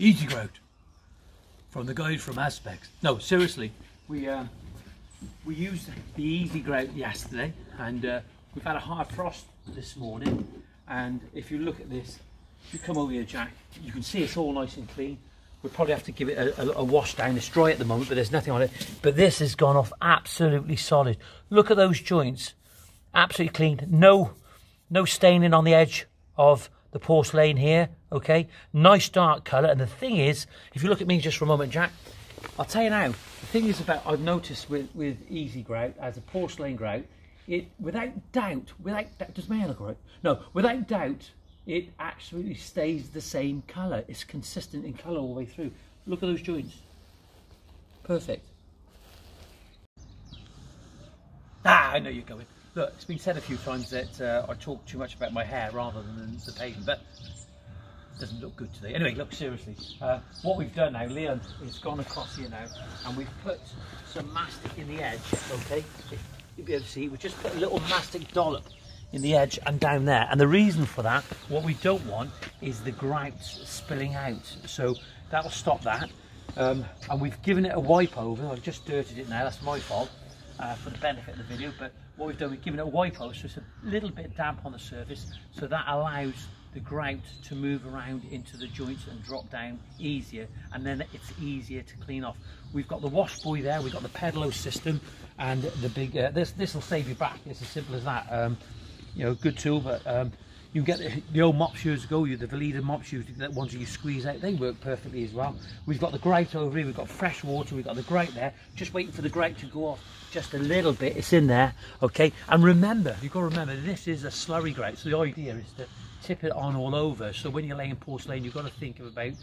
Easy Grout from the guys from Aspects. No, seriously, we used the Easy Grout yesterday, and we've had a hard frost this morning. And if you look at this, if you come over here, Jack, you can see it's all nice and clean. We'll probably have to give it a wash down. It's dry at the moment, but there's nothing on it. But this has gone off absolutely solid. Look at those joints, absolutely clean. No staining on the edge of the porcelain here. Okay, nice dark colour. And the thing is, if you look at me just for a moment, Jack, I'll tell you now. The thing is about I've noticed with Easy Grout as a porcelain grout, it without doubt, does my hair look right? No, without doubt, it absolutely stays the same colour. It's consistent in colour all the way through. Look at those joints. Perfect. I know you're going. Look, it's been said a few times that I talk too much about my hair rather than the pavement, but it doesn't look good today. Anyway, look, seriously, what we've done now, Leon has gone across here now, and we've put some mastic in the edge, okay? You'll be able to see, we just put a little mastic dollop in the edge and down there, and the reason for that, what we don't want is the grout spilling out, so that'll stop that. And we've given it a wipe over. I've just dirtied it now, that's my fault, for the benefit of the video, but what we've done, we've given it a wipe over so it's a little bit damp on the surface, so that allows the grout to move around into the joints and drop down easier, and then it's easier to clean off. We've got the wash buoy there, we've got the pedalo system, and the big this will save you back. It's as simple as that. You know, good tool, but you get the old mops years ago, the Veleda mops, the ones that you squeeze out, they work perfectly as well. We've got the grout over here, we've got fresh water, we've got the grout there, just waiting for the grout to go off just a little bit. It's in there, okay? And remember, you've got to remember, this is a slurry grout, so the idea is to tip it on all over. So when you're laying porcelain, you've got to think about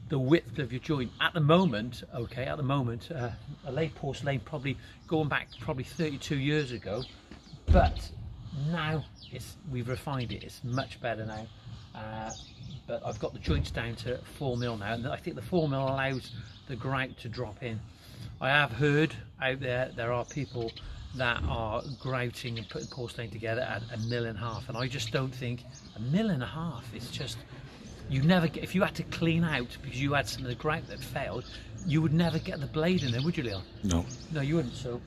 the width of your joint. At the moment, okay, a laid porcelain probably going back 32 years ago, but now we've refined it. It's much better now, but I've got the joints down to 4mm now, and I think the 4mm allows the grout to drop in. I have heard out there are people that are grouting and putting porcelain together at 1.5 mil, and I just don't think 1.5 mil. It's just, you never get, if you had to clean out because you had some of the grout that failed, you would never get the blade in there, would you, Leon? No, you wouldn't. So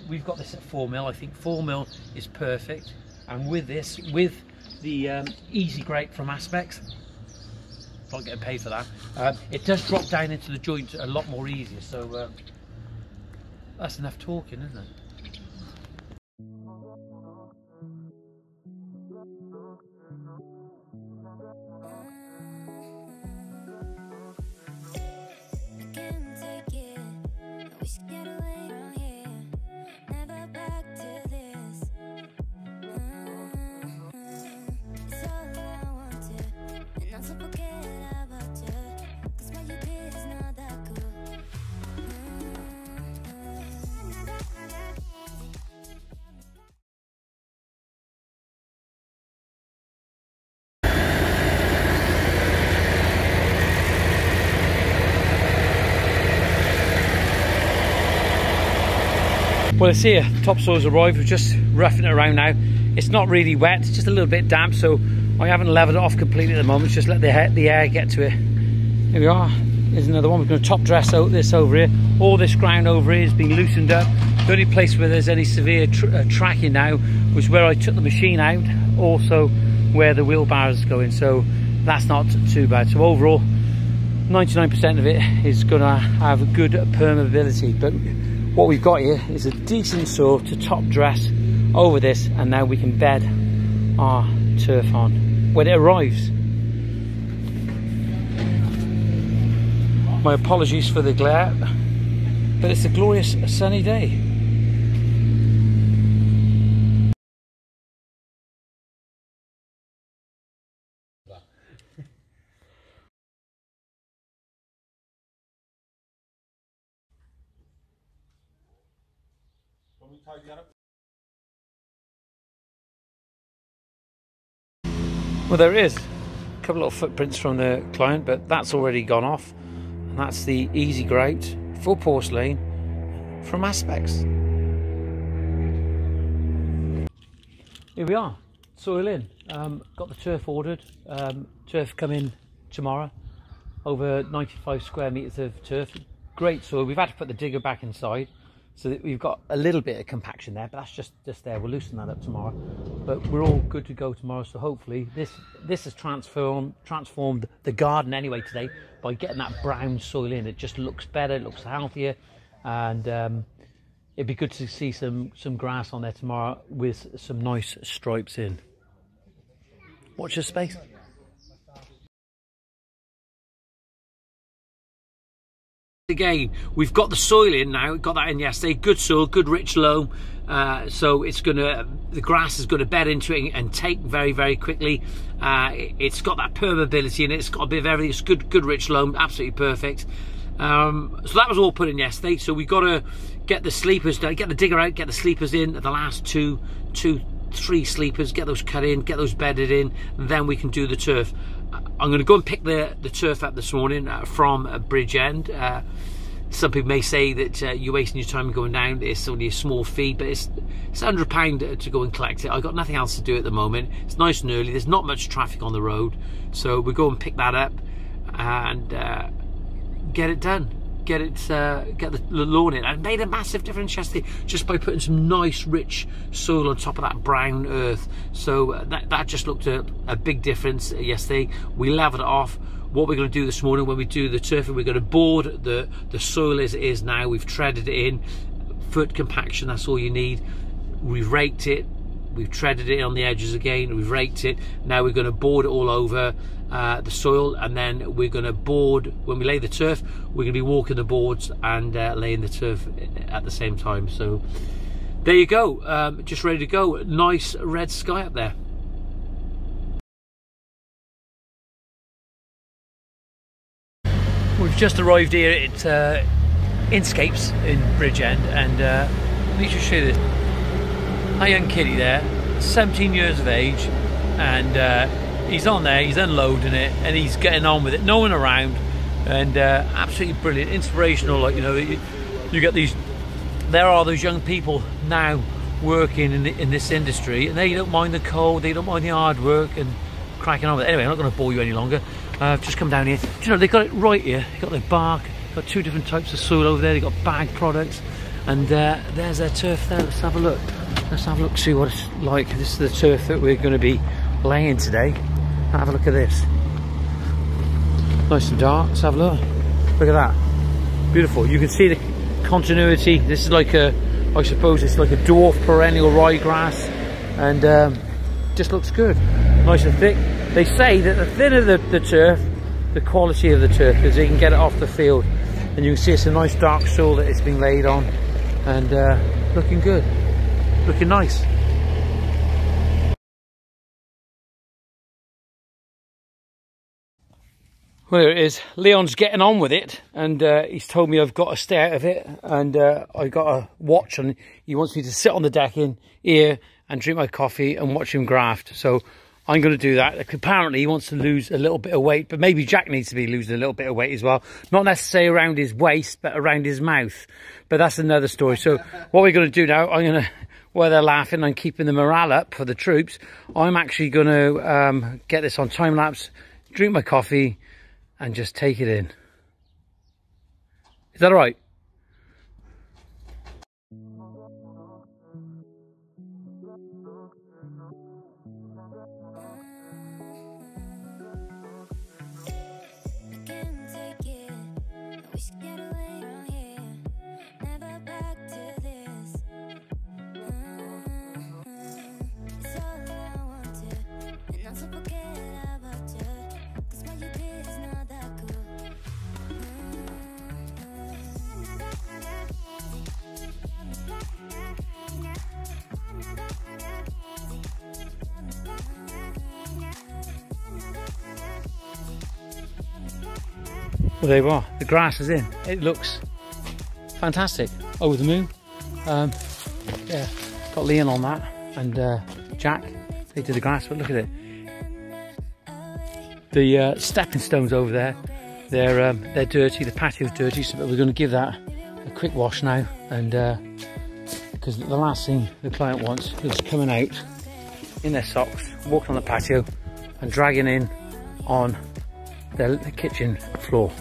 we've got this at 4mm. I think 4mm is perfect, and with this, with the Easy Grout from Aspects, not getting paid for that, it does drop down into the joint a lot more easier. So that's enough talking, isn't it? Well, it's here, topsoil's arrived, we're just roughing it around now. It's not really wet, it's just a little bit damp, so I haven't leveled it off completely at the moment, just let the air get to it. Here we are, here's another one. We're going to top dress this over here. All this ground over here has been loosened up. The only place where there's any severe tracking now was where I took the machine out, also where the wheelbarrows go in, so that's not too bad. So overall, 99% of it is going to have a good permeability, but what we've got here is a decent saw to top dress over this, and now we can bed our turf on when it arrives. My apologies for the glare, but it's a glorious sunny day. Well, there is a couple of footprints from the client, but that's already gone off, and that's the Easy Grout for porcelain from Aspects. Here we are, soil in. Got the turf ordered, turf come in tomorrow, over 95 square metres of turf. Great soil. We've had to put the digger back inside, so that we've got a little bit of compaction there, but that's just there. We'll loosen that up tomorrow. But we're all good to go tomorrow, so hopefully this has transformed the garden anyway today by getting that brown soil in. It just looks better, it looks healthier, and it'd be good to see some grass on there tomorrow with some nice stripes in. Watch your space. Again, we've got the soil in now. Got that in yesterday. Good soil, good rich loam. So it's the grass is gonna bed into it and take very, very quickly. It's got that permeability in it. It's got a bit of everything. It's good rich loam. Absolutely perfect. So that was all put in yesterday. So we've got to get the sleepers done, get the digger out, get the sleepers in. The last three sleepers, get those cut in, get those bedded in, and then we can do the turf. I'm going to go and pick the turf up this morning from Bridgend. Some people may say that you're wasting your time going down. It's only a small fee, but it's £100 to go and collect it. I've got nothing else to do at the moment. It's nice and early. There's not much traffic on the road, so we'll go and pick that up and get it done. Get the lawn in. And it made a massive difference yesterday just by putting some nice rich soil on top of that brown earth. So that just looked a big difference yesterday. We leveled it off. What we're going to do this morning when we do the turf, we're going to board the soil as it is now. We've treaded it in, foot compaction, that's all you need. We've raked it, we've treaded it on the edges again, we've raked it. Now we're going to board it all over the soil, and then we're going to board, when we lay the turf, we're going to be walking the boards and laying the turf at the same time. So there you go, just ready to go. Nice red sky up there. We've just arrived here at Inscapes in Bridgend, and let me just show you this. That young kiddie there, 17 years of age, and he's on there, he's unloading it, and he's getting on with it, no one around, and absolutely brilliant, inspirational. Like, you know, you get these, there are those young people now working in this industry, and they don't mind the cold, they don't mind the hard work, and cracking on with it. Anyway, I'm not going to bore you any longer. Just come down here. Do you know, they've got it right here. They've got their bark, got two different types of soil over there, they've got bag products, and there's their turf there. Let's have a look. Let's have a look, see what it's like. This is the turf that we're going to be laying today. Have a look at this. Nice and dark. Let's have a look. Look at that. Beautiful. You can see the continuity. This is like I suppose it's like a dwarf perennial ryegrass, and just looks good. Nice and thick. They say that the thinner the turf, the quality of the turf, because they can get it off the field. And you can see it's a nice dark soil that it's been laid on, and looking good. Looking nice. Well, here it is. Leon's getting on with it, and he's told me I've got to stay out of it, and I got a watch, and he wants me to sit on the deck in here and drink my coffee and watch him graft. So I'm going to do that. Apparently he wants to lose a little bit of weight, but maybe Jack needs to be losing a little bit of weight as well. Not necessarily around his waist, but around his mouth. But that's another story. So what we're going to do now, I'm going to, while they're laughing and keeping the morale up for the troops, I'm actually going to get this on time lapse, drink my coffee, and just take it in. Is that all right? Well, there you are. The grass is in. It looks fantastic. Over the moon. Yeah, got Leon on that, and Jack. They did the grass, but look at it. The stepping stones over there, they're dirty. The patio's dirty, so we're going to give that a quick wash now, and because the last thing the client wants is coming out in their socks, walking on the patio, and dragging in on the kitchen floor.